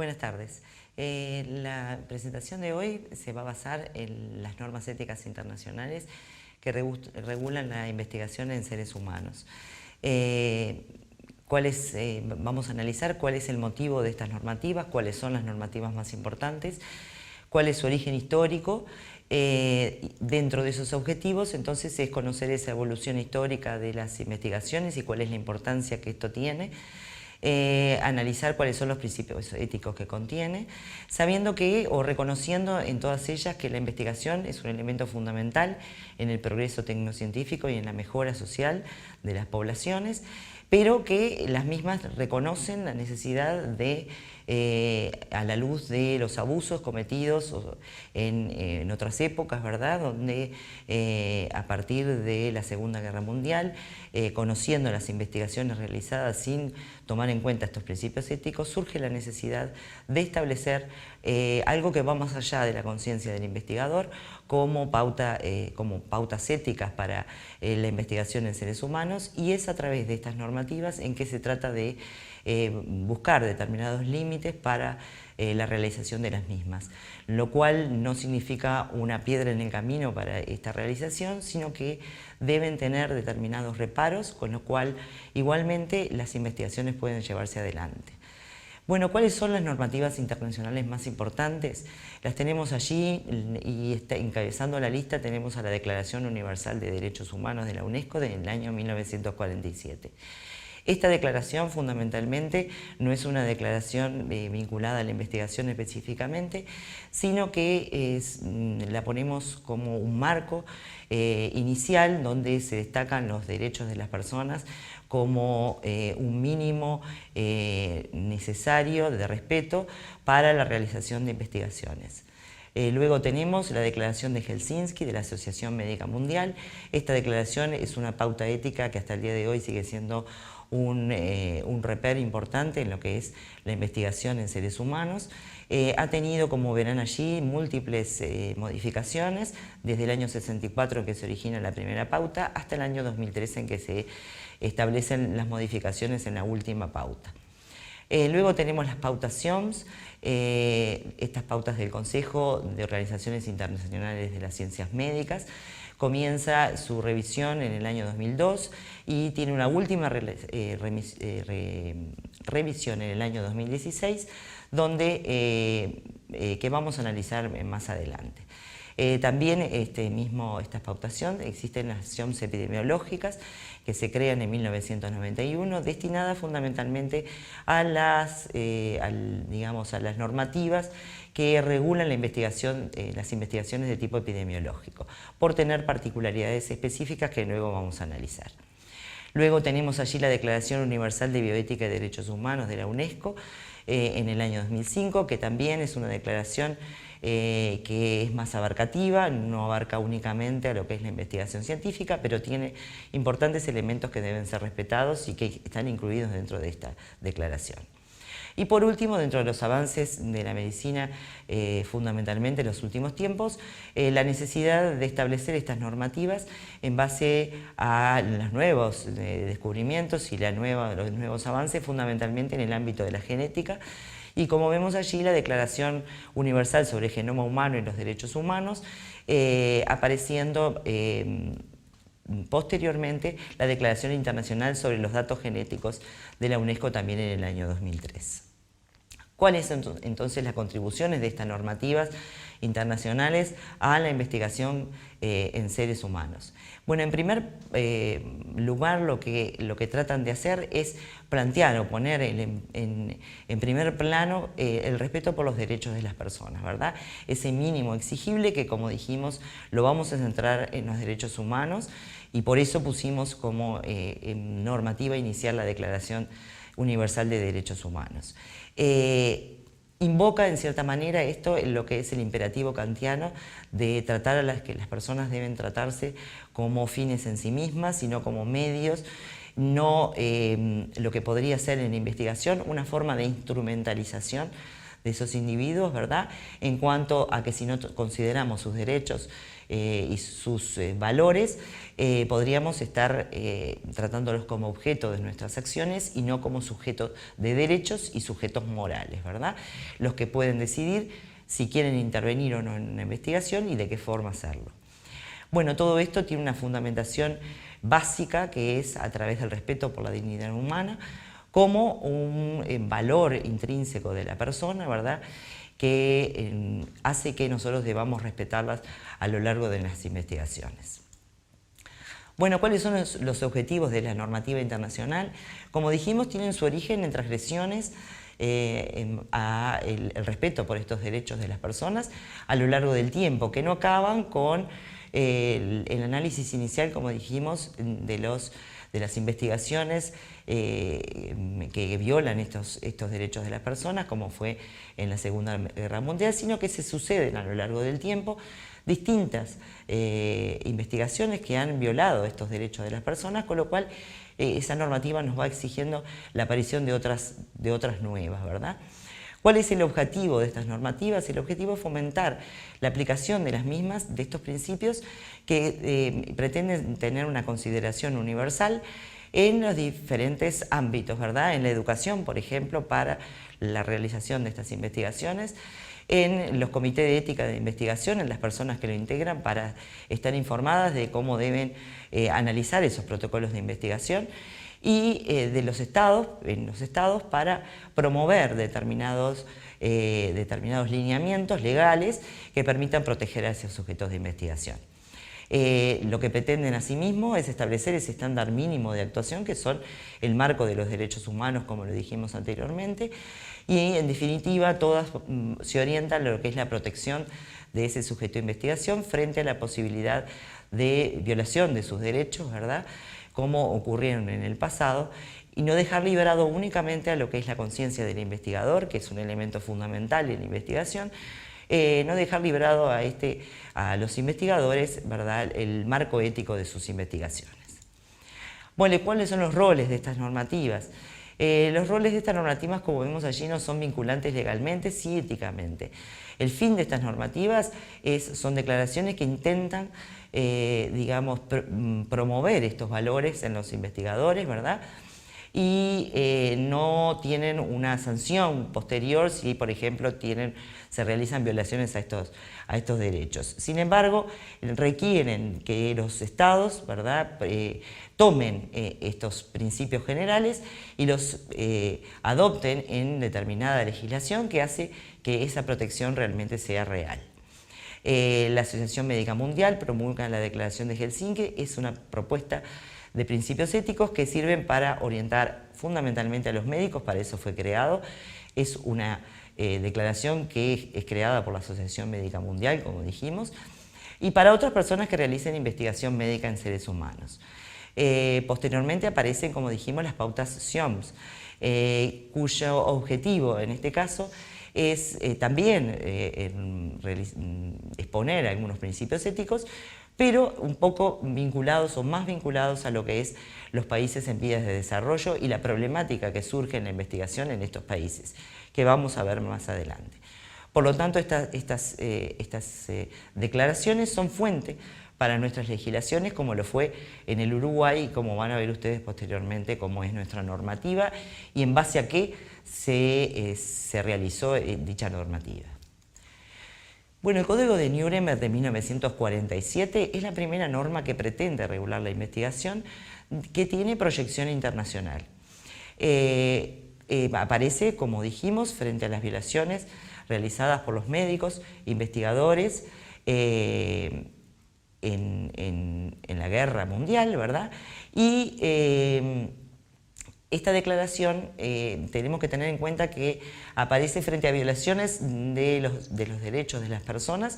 Buenas tardes. La presentación de hoy se va a basar en las normas éticas internacionales que regulan la investigación en seres humanos. Vamos a analizar cuál es el motivo de estas normativas, cuáles son las normativas más importantes, cuál es su origen histórico. Dentro de esos objetivos, entonces, es conocer esa evolución histórica de las investigaciones y cuál es la importancia que esto tiene. Analizar cuáles son los principios éticos que contiene, sabiendo que, o reconociendo en todas ellas, que la investigación es un elemento fundamental en el progreso tecnocientífico y en la mejora social de las poblaciones, pero que las mismas reconocen la necesidad de, a la luz de los abusos cometidos en otras épocas, ¿verdad?, donde a partir de la Segunda Guerra Mundial, conociendo las investigaciones realizadas sin tomar en cuenta estos principios éticos, surge la necesidad de establecer algo que va más allá de la conciencia del investigador como pautas éticas para la investigación en seres humanos, y es a través de estas normativas en que se trata de buscar determinados límites para la realización de las mismas, lo cual no significa una piedra en el camino para esta realización, sino que deben tener determinados reparos, con lo cual igualmente las investigaciones pueden llevarse adelante. Bueno, ¿cuáles son las normativas internacionales más importantes? Las tenemos allí, y encabezando la lista tenemos a la Declaración Universal de Derechos Humanos de la UNESCO del año 1947. Esta declaración fundamentalmente no es una declaración vinculada a la investigación específicamente, sino que la ponemos como un marco inicial donde se destacan los derechos de las personas como un mínimo necesario de respeto para la realización de investigaciones. Luego tenemos la Declaración de Helsinki de la Asociación Médica Mundial. Esta declaración es una pauta ética que hasta el día de hoy sigue siendo un reper importante en lo que es la investigación en seres humanos. Ha tenido, como verán allí, múltiples modificaciones, desde el año 64 en que se origina la primera pauta hasta el año 2013 en que se establecen las modificaciones en la última pauta. Luego tenemos las pautas SIOMS, estas pautas del Consejo de Organizaciones Internacionales de las Ciencias Médicas. Comienza su revisión en el año 2002 y tiene una última revisión en el año 2016, que vamos a analizar más adelante. También estas pautaciones existen las SIOMS epidemiológicas que se crean en 1991, destinadas fundamentalmente a las normativas que regulan la investigación, las investigaciones de tipo epidemiológico, por tener particularidades específicas que luego vamos a analizar. Luego tenemos allí la Declaración Universal de Bioética y Derechos Humanos de la UNESCO en el año 2005, que también es una declaración que es más abarcativa, no abarca únicamente a lo que es la investigación científica, pero tiene importantes elementos que deben ser respetados y que están incluidos dentro de esta declaración. Y por último, dentro de los avances de la medicina, fundamentalmente en los últimos tiempos, la necesidad de establecer estas normativas en base a los nuevos descubrimientos y los nuevos avances, fundamentalmente en el ámbito de la genética. Y como vemos allí, la Declaración Universal sobre el Genoma Humano y los Derechos Humanos, apareciendo posteriormente la Declaración Internacional sobre los Datos Genéticos de la UNESCO también en el año 2003. ¿Cuáles son entonces las contribuciones de estas normativas internacionales a la investigación en seres humanos? Bueno, en primer lugar, lo que tratan de hacer es plantear o poner en primer plano el respeto por los derechos de las personas, ¿verdad? Ese mínimo exigible que, como dijimos, lo vamos a centrar en los derechos humanos, y por eso pusimos como normativa inicial la Declaración Universal de Derechos Humanos. Invoca en cierta manera esto en lo que es el imperativo kantiano de tratar a que las personas deben tratarse como fines en sí mismas, sino como medios, no lo que podría ser en la investigación una forma de instrumentalización de esos individuos, ¿verdad? En cuanto a que si no consideramos sus derechos y sus valores, podríamos estar tratándolos como objeto de nuestras acciones y no como sujetos de derechos y sujetos morales, ¿verdad? Los que pueden decidir si quieren intervenir o no en una investigación y de qué forma hacerlo. Bueno, todo esto tiene una fundamentación básica que es a través del respeto por la dignidad humana como un valor intrínseco de la persona, ¿verdad?, que hace que nosotros debamos respetarlas a lo largo de las investigaciones. Bueno, ¿cuáles son los objetivos de la normativa internacional? Como dijimos, tienen su origen en transgresiones a el respeto por estos derechos de las personas a lo largo del tiempo, que no acaban con el análisis inicial, como dijimos, de las investigaciones que violan estos derechos de las personas, como fue en la Segunda Guerra Mundial, sino que se suceden a lo largo del tiempo distintas investigaciones que han violado estos derechos de las personas, con lo cual esa normativa nos va exigiendo la aparición de otras nuevas, ¿verdad? ¿Cuál es el objetivo de estas normativas? El objetivo es fomentar la aplicación de las mismas, de estos principios que pretenden tener una consideración universal en los diferentes ámbitos, ¿verdad? En la educación, por ejemplo, para la realización de estas investigaciones, en los comités de ética de investigación, en las personas que lo integran para estar informadas de cómo deben analizar esos protocolos de investigación, y en los estados para promover determinados lineamientos legales que permitan proteger a esos sujetos de investigación. Lo que pretenden asimismo es establecer ese estándar mínimo de actuación que son el marco de los derechos humanos, como lo dijimos anteriormente, y en definitiva todas se orientan a lo que es la protección de ese sujeto de investigación frente a la posibilidad de violación de sus derechos, ¿verdad?, como ocurrieron en el pasado, y no dejar liberado únicamente a lo que es la conciencia del investigador, que es un elemento fundamental en la investigación, no dejar liberado a los investigadores, ¿verdad?, el marco ético de sus investigaciones. Bueno, ¿cuáles son los roles de estas normativas? Los roles de estas normativas, como vemos allí, no son vinculantes legalmente, sí éticamente. El fin de estas normativas son declaraciones que intentan, digamos, promover estos valores en los investigadores, ¿verdad?, y no tienen una sanción posterior si, por ejemplo, se realizan violaciones a estos derechos. Sin embargo, requieren que los estados, ¿verdad?, tomen estos principios generales y los adopten en determinada legislación que hace que esa protección realmente sea real. La Asociación Médica Mundial promulga la Declaración de Helsinki, es una propuesta de principios éticos que sirven para orientar fundamentalmente a los médicos, para eso fue creado. Es una declaración que es creada por la Asociación Médica Mundial, como dijimos, y para otras personas que realicen investigación médica en seres humanos. Posteriormente aparecen, como dijimos, las pautas SIOMS, cuyo objetivo en este caso es también exponer algunos principios éticos, pero un poco vinculados o más vinculados a lo que es los países en vías de desarrollo y la problemática que surge en la investigación en estos países, que vamos a ver más adelante. Por lo tanto, estas declaraciones son fuente para nuestras legislaciones, como lo fue en el Uruguay, y como van a ver ustedes posteriormente, cómo es nuestra normativa y en base a qué se realizó dicha normativa. Bueno, el Código de Nuremberg de 1947 es la primera norma que pretende regular la investigación que tiene proyección internacional. Aparece, como dijimos, frente a las violaciones realizadas por los médicos, investigadores, en la guerra mundial, ¿verdad? Y esta declaración tenemos que tener en cuenta que aparece frente a violaciones de los derechos de las personas,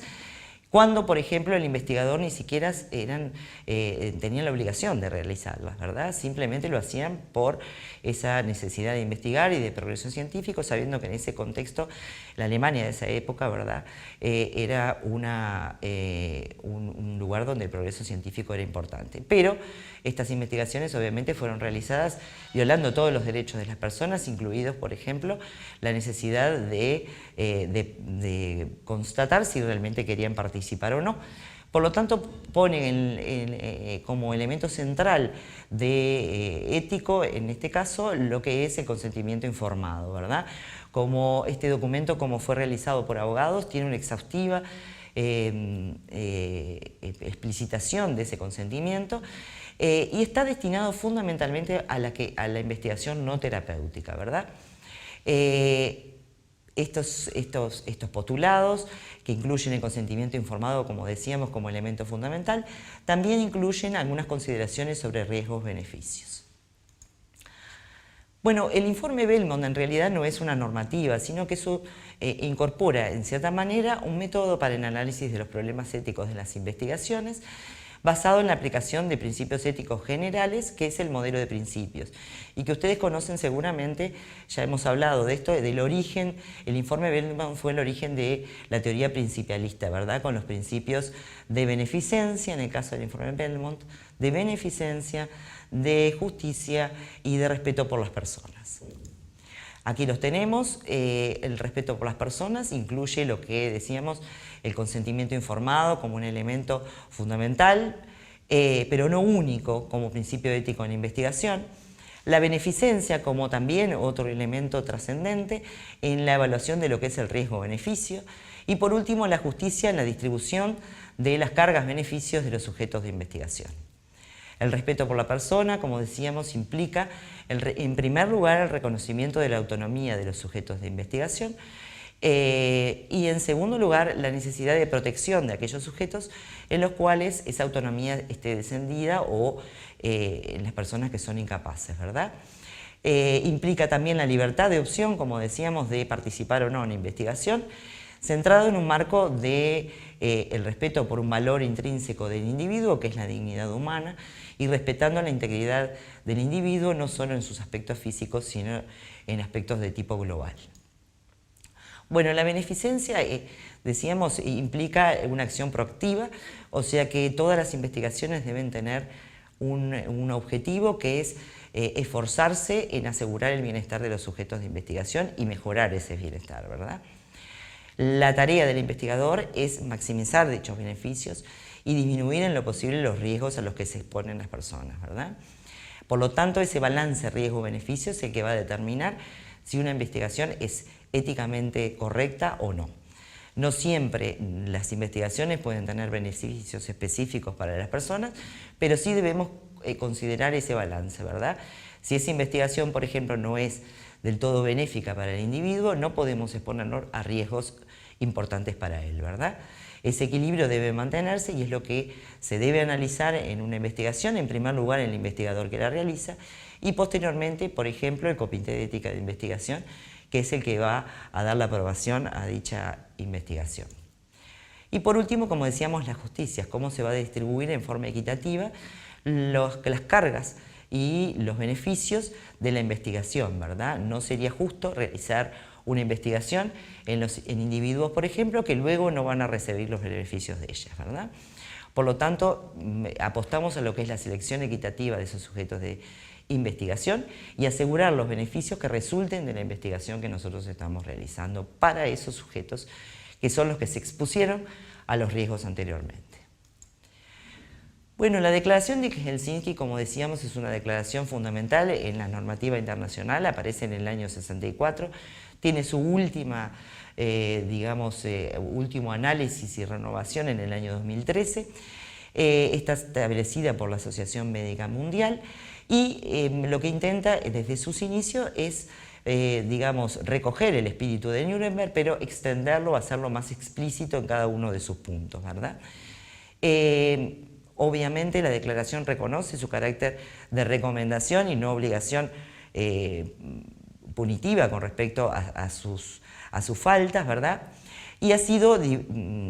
cuando, por ejemplo, el investigador ni siquiera tenían la obligación de realizarlas, ¿verdad? Simplemente lo hacían por esa necesidad de investigar y de progreso científico, sabiendo que en ese contexto la Alemania de esa época, ¿verdad?, era un lugar donde el progreso científico era importante. Pero estas investigaciones obviamente fueron realizadas violando todos los derechos de las personas, incluidos, por ejemplo, la necesidad de constatar si realmente querían participar o no, Por lo tanto, pone como elemento central de ético, en este caso, lo que es el consentimiento informado, ¿verdad? Como este documento, como fue realizado por abogados, tiene una exhaustiva explicitación de ese consentimiento y está destinado fundamentalmente a la investigación no terapéutica, ¿verdad? Estos postulados, que incluyen el consentimiento informado, como decíamos, como elemento fundamental, también incluyen algunas consideraciones sobre riesgos-beneficios. Bueno, el informe Belmont en realidad no es una normativa, sino que eso incorpora, en cierta manera, un método para el análisis de los problemas éticos de las investigaciones, basado en la aplicación de principios éticos generales, que es el modelo de principios, y que ustedes conocen seguramente. Ya hemos hablado de esto, del origen. El informe Belmont fue el origen de la teoría principialista, ¿verdad? Con los principios de beneficencia, en el caso del informe Belmont, de beneficencia, de justicia y de respeto por las personas. Aquí los tenemos. El respeto por las personas incluye lo que decíamos, el consentimiento informado como un elemento fundamental, pero no único como principio ético en la investigación. La beneficencia como también otro elemento trascendente en la evaluación de lo que es el riesgo-beneficio. Y por último, la justicia en la distribución de las cargas-beneficios de los sujetos de investigación. El respeto por la persona, como decíamos, implica en primer lugar el reconocimiento de la autonomía de los sujetos de investigación y en segundo lugar la necesidad de protección de aquellos sujetos en los cuales esa autonomía esté descendida o en las personas que son incapaces, ¿verdad? Implica también la libertad de opción, como decíamos, de participar o no en investigación, centrado en un marco de el respeto por un valor intrínseco del individuo, que es la dignidad humana, y respetando la integridad del individuo no solo en sus aspectos físicos, sino en aspectos de tipo global. Bueno, la beneficencia, decíamos, implica una acción proactiva, o sea que todas las investigaciones deben tener un objetivo, que es esforzarse en asegurar el bienestar de los sujetos de investigación y mejorar ese bienestar, ¿verdad? La tarea del investigador es maximizar dichos beneficios y disminuir en lo posible los riesgos a los que se exponen las personas, ¿verdad? Por lo tanto, ese balance riesgo-beneficio es el que va a determinar si una investigación es éticamente correcta o no. No siempre las investigaciones pueden tener beneficios específicos para las personas, pero sí debemos considerar ese balance, ¿verdad? Si esa investigación, por ejemplo, no es del todo benéfica para el individuo, no podemos exponernos a riesgos importantes para él, ¿verdad? Ese equilibrio debe mantenerse y es lo que se debe analizar en una investigación, en primer lugar el investigador que la realiza y posteriormente, por ejemplo, el Comité de Ética de Investigación, que es el que va a dar la aprobación a dicha investigación. Y por último, como decíamos, las justicias, cómo se va a distribuir en forma equitativa las cargas y los beneficios de la investigación, ¿verdad? No sería justo realizar una investigación en individuos, por ejemplo, que luego no van a recibir los beneficios de ellas, ¿verdad? Por lo tanto, apostamos a lo que es la selección equitativa de esos sujetos de investigación y asegurar los beneficios que resulten de la investigación que nosotros estamos realizando para esos sujetos que son los que se expusieron a los riesgos anteriormente. Bueno, la Declaración de Helsinki, como decíamos, es una declaración fundamental en la normativa internacional, aparece en el año 64, tiene su último análisis y renovación en el año 2013, está establecida por la Asociación Médica Mundial y lo que intenta desde sus inicios es, recoger el espíritu de Nuremberg, pero extenderlo, hacerlo más explícito en cada uno de sus puntos, ¿verdad? Obviamente la declaración reconoce su carácter de recomendación y no obligación punitiva con respecto a sus faltas, ¿verdad? Y ha sido,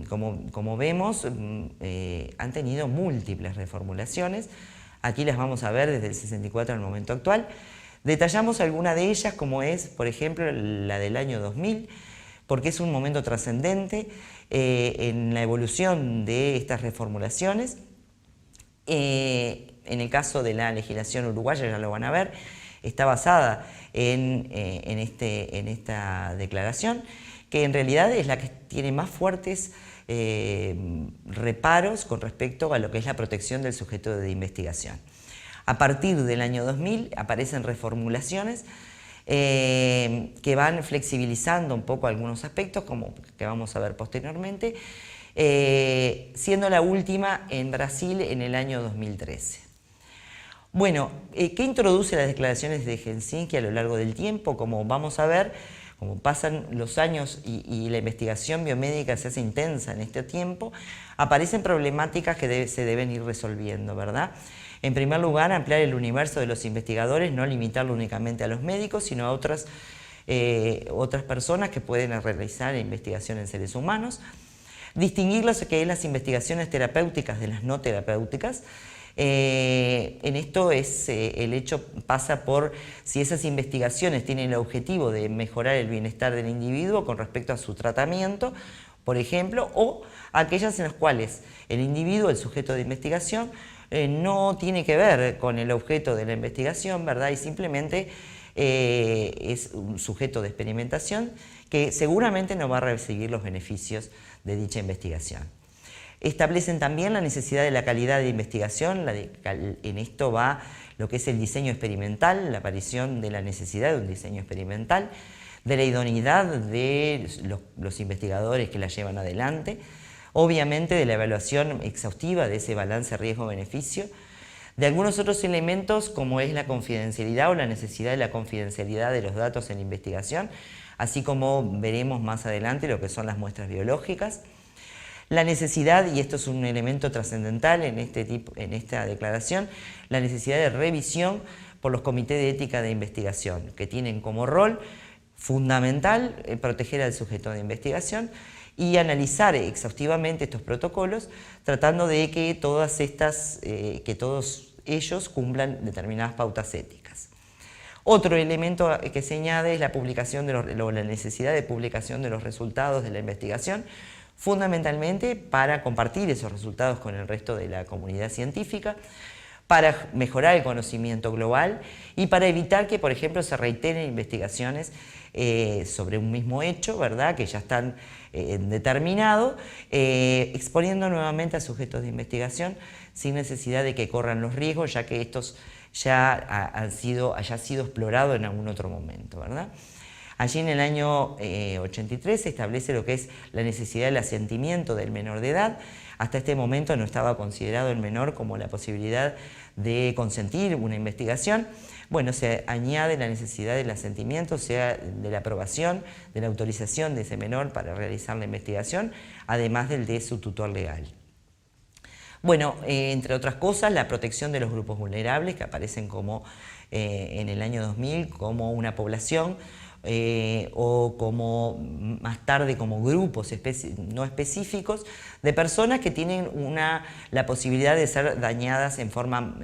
como vemos, han tenido múltiples reformulaciones. Aquí las vamos a ver desde el 64 al momento actual. Detallamos alguna de ellas, como es, por ejemplo, la del año 2000, porque es un momento trascendente en la evolución de estas reformulaciones. En el caso de la legislación uruguaya, ya lo van a ver, está basada en esta declaración, que en realidad es la que tiene más fuertes reparos con respecto a lo que es la protección del sujeto de investigación. A partir del año 2000 aparecen reformulaciones que van flexibilizando un poco algunos aspectos, como que vamos a ver posteriormente, siendo la última en Brasil en el año 2013. Bueno, ¿qué introduce las declaraciones de Helsinki a lo largo del tiempo? Como vamos a ver, como pasan los años y la investigación biomédica se hace intensa en este tiempo, aparecen problemáticas que se deben ir resolviendo, ¿verdad? En primer lugar, ampliar el universo de los investigadores, no limitarlo únicamente a los médicos, sino a otras personas que pueden realizar investigación en seres humanos. Distinguir lo que es las investigaciones terapéuticas de las no terapéuticas. En esto el hecho pasa por si esas investigaciones tienen el objetivo de mejorar el bienestar del individuo con respecto a su tratamiento, por ejemplo, o aquellas en las cuales el individuo, el sujeto de investigación, no tiene que ver con el objeto de la investigación, ¿verdad? Y simplemente es un sujeto de experimentación que seguramente no va a recibir los beneficios de dicha investigación. Establecen también la necesidad de la calidad de investigación, en esto va lo que es el diseño experimental, la aparición de la necesidad de un diseño experimental, de la idoneidad de los investigadores que la llevan adelante, obviamente de la evaluación exhaustiva de ese balance riesgo-beneficio, de algunos otros elementos como es la confidencialidad o la necesidad de la confidencialidad de los datos en investigación, así como veremos más adelante lo que son las muestras biológicas. La necesidad, y esto es un elemento trascendental en esta declaración, la necesidad de revisión por los comités de ética de investigación, que tienen como rol fundamental proteger al sujeto de investigación y analizar exhaustivamente estos protocolos, tratando de que que todos ellos cumplan determinadas pautas éticas. Otro elemento que se añade es la publicación la necesidad de publicación de los resultados de la investigación, fundamentalmente para compartir esos resultados con el resto de la comunidad científica, para mejorar el conocimiento global y para evitar que, por ejemplo, se reiteren investigaciones sobre un mismo hecho, ¿verdad?, que ya están determinados, exponiendo nuevamente a sujetos de investigación sin necesidad de que corran los riesgos, ya que estos ya haya sido explorado en algún otro momento, ¿verdad? Allí en el año 83 se establece lo que es la necesidad del asentimiento del menor de edad. Hasta este momento no estaba considerado el menor como la posibilidad de consentir una investigación. Bueno, se añade la necesidad del asentimiento, o sea, de la aprobación, de la autorización de ese menor para realizar la investigación, además del de su tutor legal. Bueno, entre otras cosas, la protección de los grupos vulnerables que aparecen como en el año 2000 como una población o como más tarde como grupos no específicos de personas que tienen la posibilidad de ser dañadas en forma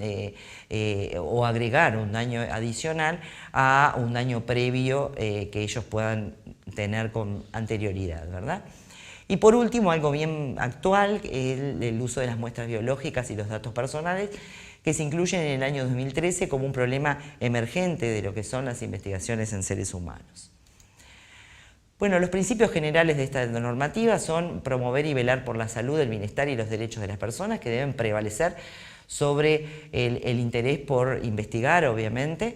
o agregar un daño adicional a un daño previo que ellos puedan tener con anterioridad, ¿verdad? Y por último, algo bien actual, el uso de las muestras biológicas y los datos personales, que se incluyen en el año 2013 como un problema emergente de lo que son las investigaciones en seres humanos. Bueno, los principios generales de esta normativa son promover y velar por la salud, el bienestar y los derechos de las personas, que deben prevalecer sobre el interés por investigar, obviamente,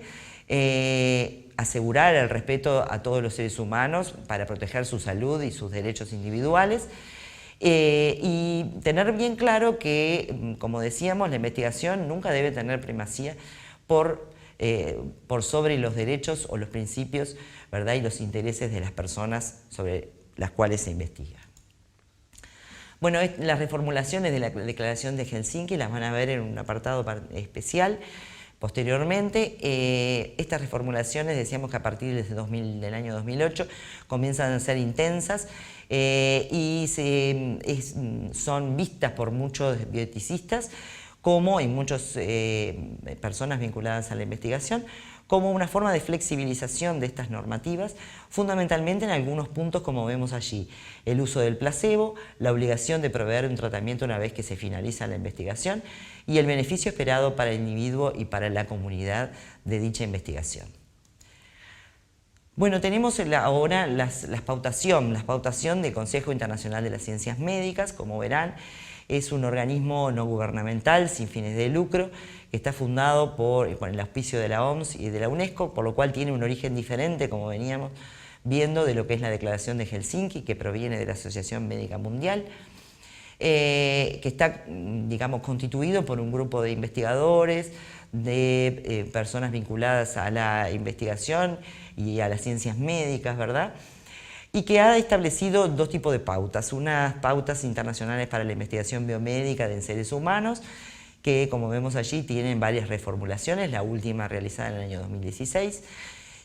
asegurar el respeto a todos los seres humanos para proteger su salud y sus derechos individuales, y tener bien claro que, como decíamos, la investigación nunca debe tener primacía por sobre los derechos o los principios, ¿verdad?, y los intereses de las personas sobre las cuales se investiga. Bueno, las reformulaciones de la Declaración de Helsinki las van a ver en un apartado especial posteriormente. Estas reformulaciones, decíamos que a partir del año 2008 comienzan a ser intensas y son vistas por muchos bioeticistas y muchas personas vinculadas a la investigación como una forma de flexibilización de estas normativas, fundamentalmente en algunos puntos como vemos allí: el uso del placebo, la obligación de proveer un tratamiento una vez que se finaliza la investigación y el beneficio esperado para el individuo y para la comunidad de dicha investigación. Bueno, tenemos ahora las pautación del Consejo Internacional de las Ciencias Médicas. Como verán, es un organismo no gubernamental sin fines de lucro que está fundado con el auspicio de la OMS y de la UNESCO, por lo cual tiene un origen diferente, como veníamos viendo, de lo que es la Declaración de Helsinki, que proviene de la Asociación Médica Mundial, que está, digamos, constituido por un grupo de investigadores, de personas vinculadas a la investigación y a las ciencias médicas, ¿verdad? Y que ha establecido dos tipos de pautas, unas pautas internacionales para la investigación biomédica en seres humanos, que como vemos allí tienen varias reformulaciones, la última realizada en el año 2016,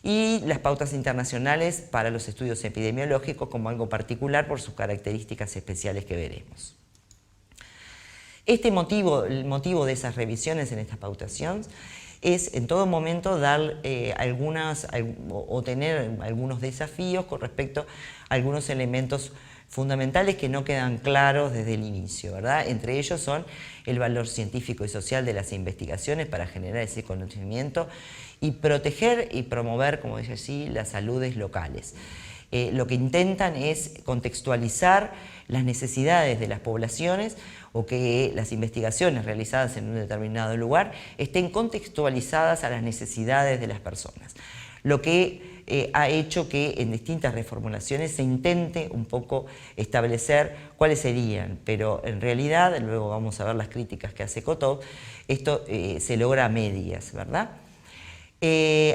y las pautas internacionales para los estudios epidemiológicos como algo particular por sus características especiales que veremos. El motivo de esas revisiones en esta pautación es en todo momento dar o tener algunos desafíos con respecto a algunos elementos fundamentales que no quedan claros desde el inicio, ¿verdad? Entre ellos son el valor científico y social de las investigaciones para generar ese conocimiento y proteger y promover, como dice allí, las saludes locales. Lo que intentan es contextualizar las necesidades de las poblaciones o que las investigaciones realizadas en un determinado lugar estén contextualizadas a las necesidades de las personas. Lo que ha hecho que en distintas reformulaciones se intente un poco establecer cuáles serían, pero en realidad, luego vamos a ver las críticas que hace Kotov, esto se logra a medias, ¿verdad?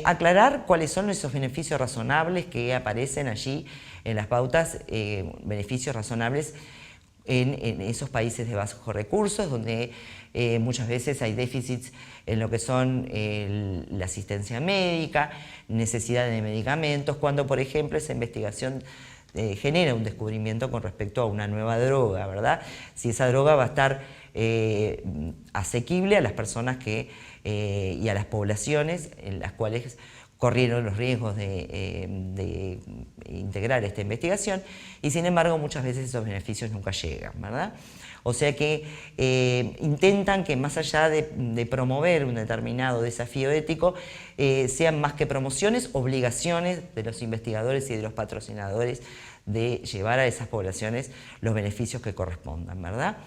Aclarar cuáles son esos beneficios razonables que aparecen allí en las pautas, beneficios razonables en esos países de bajos recursos, donde muchas veces hay déficits en lo que son la asistencia médica, necesidad de medicamentos, cuando por ejemplo esa investigación genera un descubrimiento con respecto a una nueva droga, ¿verdad? Si esa droga va a estar asequible a las personas y a las poblaciones en las cuales corrieron los riesgos de integrar esta investigación, y sin embargo muchas veces esos beneficios nunca llegan, ¿verdad? O sea que intentan que más allá de promover un determinado desafío ético, sean más que promociones, obligaciones de los investigadores y de los patrocinadores de llevar a esas poblaciones los beneficios que correspondan, ¿verdad?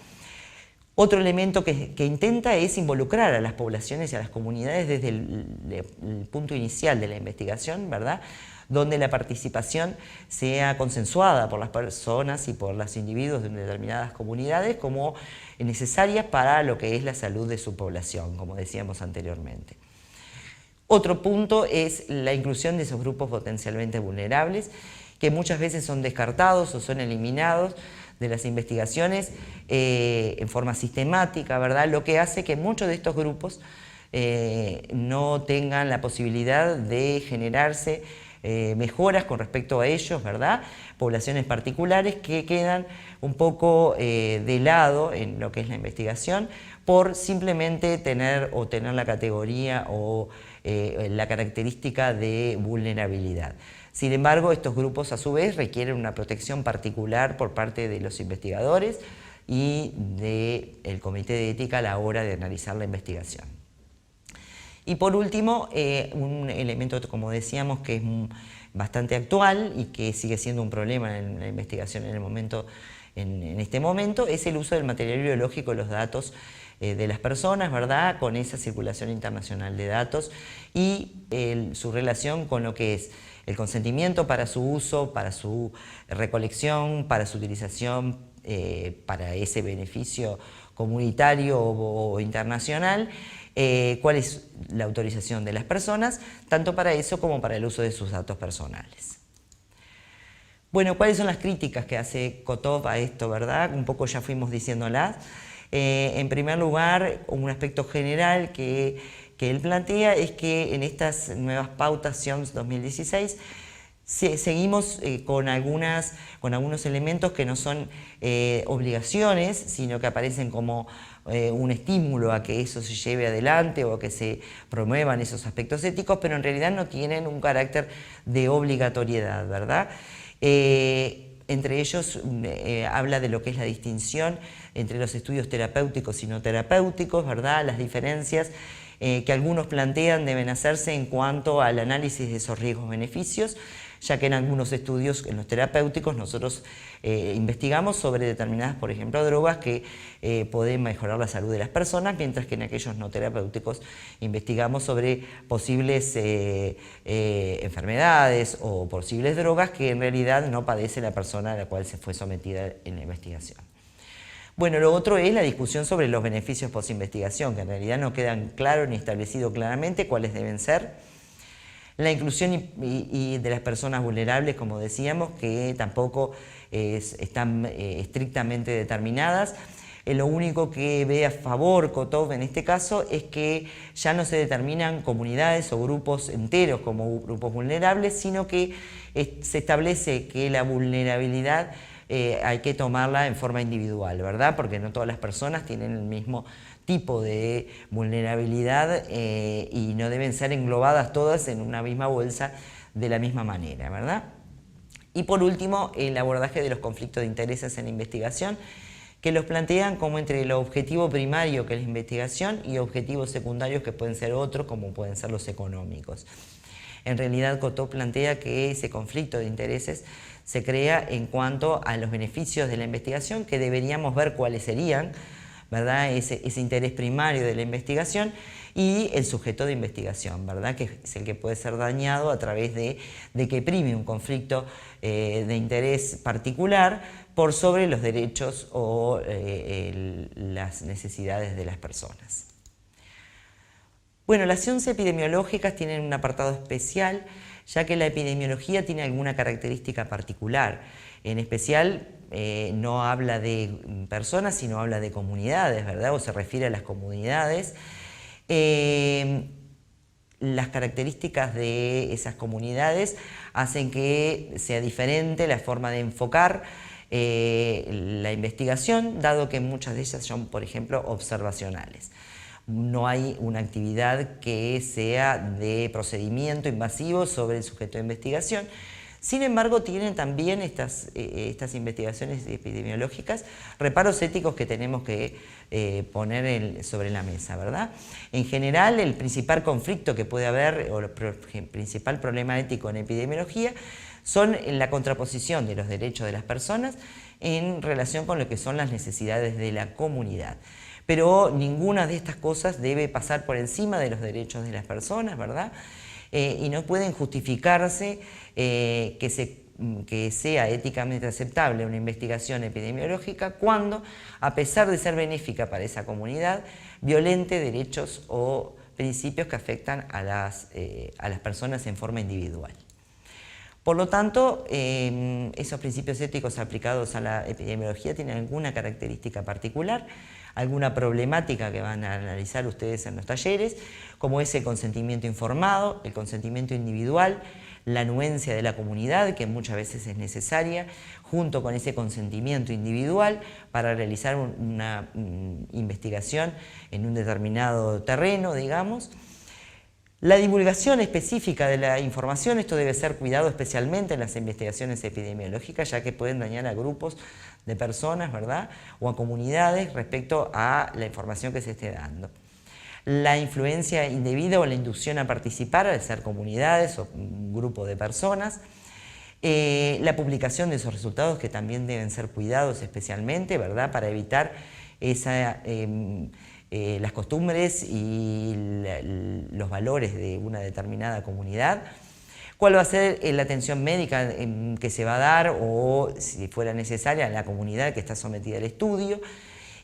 Otro elemento que intenta es involucrar a las poblaciones y a las comunidades desde el punto inicial de la investigación, ¿verdad? Donde la participación sea consensuada por las personas y por los individuos de determinadas comunidades como necesaria para lo que es la salud de su población, como decíamos anteriormente. Otro punto es la inclusión de esos grupos potencialmente vulnerables, que muchas veces son descartados o son eliminados de las investigaciones en forma sistemática, ¿verdad? Lo que hace que muchos de estos grupos no tengan la posibilidad de generarse mejoras con respecto a ellos, ¿verdad? Poblaciones particulares que quedan un poco de lado en lo que es la investigación por simplemente tener la categoría o la característica de vulnerabilidad. Sin embargo, estos grupos a su vez requieren una protección particular por parte de los investigadores y del Comité de Ética a la hora de analizar la investigación. Y por último, un elemento, como decíamos, que es bastante actual y que sigue siendo un problema en la investigación en este momento, es el uso del material biológico de los datos de las personas, ¿verdad? Con esa circulación internacional de datos y su relación con lo que es el consentimiento para su uso, para su recolección, para su utilización, para ese beneficio comunitario o internacional, cuál es la autorización de las personas, tanto para eso como para el uso de sus datos personales. Bueno, ¿cuáles son las críticas que hace Kotov a esto, verdad? Un poco ya fuimos diciéndolas. En primer lugar, un aspecto general que él plantea es que en estas nuevas pautas CIOMS 2016 seguimos con algunos elementos que no son obligaciones, sino que aparecen como un estímulo a que eso se lleve adelante o a que se promuevan esos aspectos éticos, pero en realidad no tienen un carácter de obligatoriedad, ¿verdad? Entre ellos habla de lo que es la distinción entre los estudios terapéuticos y no terapéuticos, ¿verdad? Las diferencias que algunos plantean deben hacerse en cuanto al análisis de esos riesgos-beneficios, ya que en algunos estudios, en los terapéuticos, nosotros investigamos sobre determinadas, por ejemplo, drogas que pueden mejorar la salud de las personas, mientras que en aquellos no terapéuticos investigamos sobre posibles enfermedades o posibles drogas que en realidad no padece la persona a la cual se fue sometida en la investigación. Bueno, lo otro es la discusión sobre los beneficios post-investigación, que en realidad no quedan claros ni establecido claramente cuáles deben ser. La inclusión de las personas vulnerables, como decíamos, que tampoco están estrictamente determinadas. Lo único que ve a favor Kotov en este caso es que ya no se determinan comunidades o grupos enteros como grupos vulnerables, sino que se establece que la vulnerabilidad hay que tomarla en forma individual, ¿verdad? Porque no todas las personas tienen el mismo tipo de vulnerabilidad y no deben ser englobadas todas en una misma bolsa de la misma manera, ¿verdad? Y por último, el abordaje de los conflictos de intereses en la investigación, que los plantean como entre el objetivo primario, que es la investigación, y objetivos secundarios, que pueden ser otros, como pueden ser los económicos. En realidad, Kotov plantea que ese conflicto de intereses se crea en cuanto a los beneficios de la investigación, que deberíamos ver cuáles serían, ¿verdad? Ese interés primario de la investigación, y el sujeto de investigación, ¿verdad? Que es el que puede ser dañado a través de que prime un conflicto de interés particular por sobre los derechos o las necesidades de las personas. Bueno, las ciencias epidemiológicas tienen un apartado especial, ya que la epidemiología tiene alguna característica particular. En especial, no habla de personas, sino habla de comunidades, ¿verdad? O se refiere a las comunidades. Las características de esas comunidades hacen que sea diferente la forma de enfocar la investigación, dado que muchas de ellas son, por ejemplo, observacionales. No hay una actividad que sea de procedimiento invasivo sobre el sujeto de investigación. Sin embargo, tienen también estas investigaciones epidemiológicas reparos éticos que tenemos que poner sobre la mesa, ¿verdad? En general, el principal conflicto que puede haber, o el principal problema ético en epidemiología, son la contraposición de los derechos de las personas en relación con lo que son las necesidades de la comunidad. Pero ninguna de estas cosas debe pasar por encima de los derechos de las personas, ¿verdad? Y no pueden justificarse que sea éticamente aceptable una investigación epidemiológica cuando, a pesar de ser benéfica para esa comunidad, violente derechos o principios que afectan a las personas en forma individual. Por lo tanto, esos principios éticos aplicados a la epidemiología tienen alguna característica particular, alguna problemática que van a analizar ustedes en los talleres, como es el consentimiento informado, el consentimiento individual, la anuencia de la comunidad, que muchas veces es necesaria, junto con ese consentimiento individual para realizar una investigación en un determinado terreno, digamos. La divulgación específica de la información, esto debe ser cuidado especialmente en las investigaciones epidemiológicas, ya que pueden dañar a grupos de personas, ¿verdad? O a comunidades respecto a la información que se esté dando. La influencia indebida o la inducción a participar al ser comunidades o un grupo de personas. La publicación de esos resultados, que también deben ser cuidados especialmente, ¿verdad? Para evitar las costumbres y los valores de una determinada comunidad. ¿Cuál va a ser la atención médica que se va a dar o, si fuera necesaria, a la comunidad que está sometida al estudio?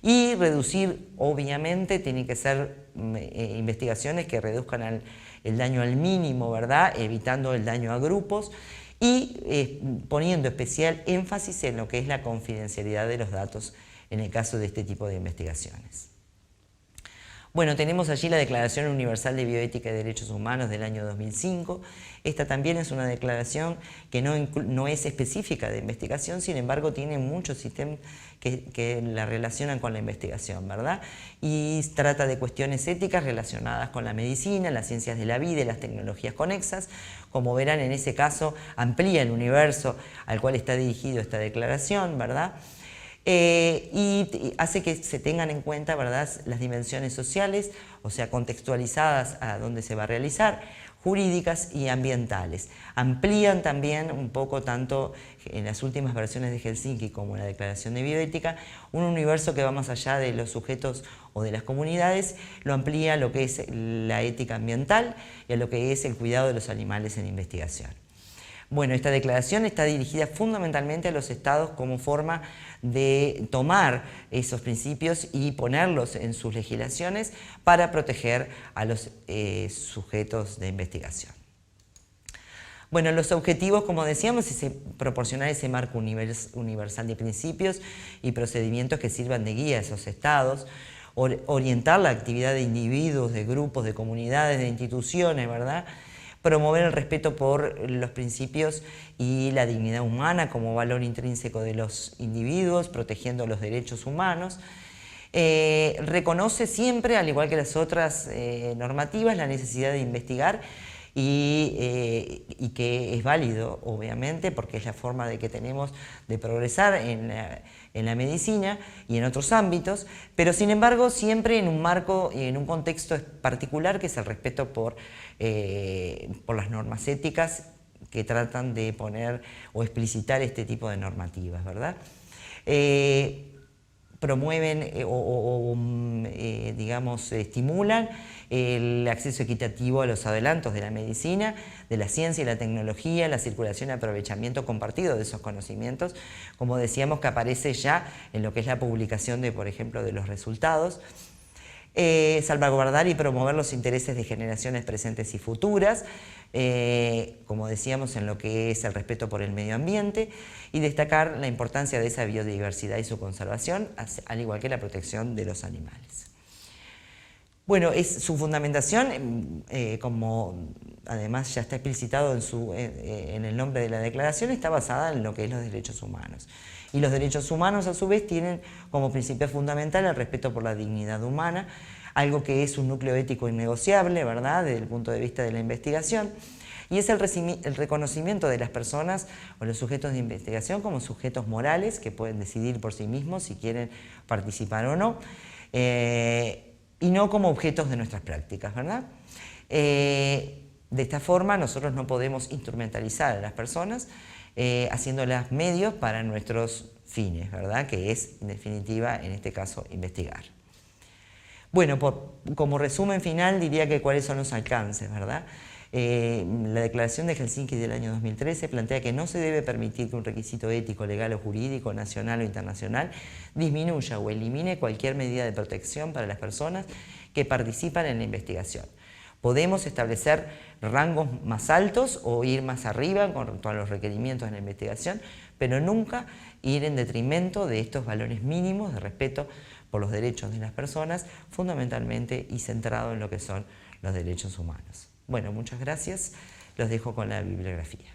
Y reducir, obviamente, tienen que ser investigaciones que reduzcan el daño al mínimo, ¿verdad? Evitando el daño a grupos y poniendo especial énfasis en lo que es la confidencialidad de los datos en el caso de este tipo de investigaciones. Bueno, tenemos allí la Declaración Universal de Bioética y Derechos Humanos del año 2005. Esta también es una declaración que no es específica de investigación, sin embargo tiene muchos sistemas que la relacionan con la investigación, ¿verdad? Y trata de cuestiones éticas relacionadas con la medicina, las ciencias de la vida y las tecnologías conexas. Como verán, en ese caso amplía el universo al cual está dirigido esta declaración, ¿verdad? y hace que se tengan en cuenta, ¿verdad?, las dimensiones sociales, o sea, contextualizadas a dónde se va a realizar, jurídicas y ambientales. Amplían también un poco, tanto en las últimas versiones de Helsinki como en la Declaración de Bioética, un universo que va más allá de los sujetos o de las comunidades, lo amplía a lo que es la ética ambiental y a lo que es el cuidado de los animales en investigación. Bueno, esta declaración está dirigida fundamentalmente a los estados como forma de tomar esos principios y ponerlos en sus legislaciones para proteger a los sujetos de investigación. Bueno, los objetivos, como decíamos, es proporcionar ese marco universal de principios y procedimientos que sirvan de guía a esos estados, orientar la actividad de individuos, de grupos, de comunidades, de instituciones, ¿verdad?, promover el respeto por los principios y la dignidad humana como valor intrínseco de los individuos, protegiendo los derechos humanos. Reconoce siempre, al igual que las otras normativas, la necesidad de investigar y que es válido, obviamente, porque es la forma de que tenemos de progresar en la medicina y en otros ámbitos, pero sin embargo siempre en un marco y en un contexto particular, que es el respeto por las normas éticas que tratan de poner o explicitar este tipo de normativas, ¿verdad? Promueven digamos, estimulan el acceso equitativo a los adelantos de la medicina, de la ciencia y la tecnología, la circulación y aprovechamiento compartido de esos conocimientos, como decíamos, que aparece ya en lo que es la publicación de, por ejemplo, de los resultados. Salvaguardar y promover los intereses de generaciones presentes y futuras, como decíamos, en lo que es el respeto por el medio ambiente, y destacar la importancia de esa biodiversidad y su conservación, al igual que la protección de los animales. Bueno, su fundamentación, como además ya está explicitado en el nombre de la declaración, está basada en lo que es los derechos humanos. Y los derechos humanos, a su vez, tienen como principio fundamental el respeto por la dignidad humana, algo que es un núcleo ético innegociable, ¿verdad?, desde el punto de vista de la investigación, y es el reconocimiento de las personas o los sujetos de investigación como sujetos morales que pueden decidir por sí mismos si quieren participar o no, y no como objetos de nuestras prácticas, ¿verdad? De esta forma nosotros no podemos instrumentalizar a las personas haciéndolas medios para nuestros fines, ¿verdad?, que es, en definitiva, en este caso, investigar. Bueno, como resumen final diría que cuáles son los alcances, ¿verdad? La Declaración de Helsinki del año 2013 plantea que no se debe permitir que un requisito ético, legal o jurídico, nacional o internacional, disminuya o elimine cualquier medida de protección para las personas que participan en la investigación. Podemos establecer rangos más altos o ir más arriba con respecto a los requerimientos de la investigación, pero nunca ir en detrimento de estos valores mínimos de respeto por los derechos de las personas, fundamentalmente y centrado en lo que son los derechos humanos. Bueno, muchas gracias. Los dejo con la bibliografía.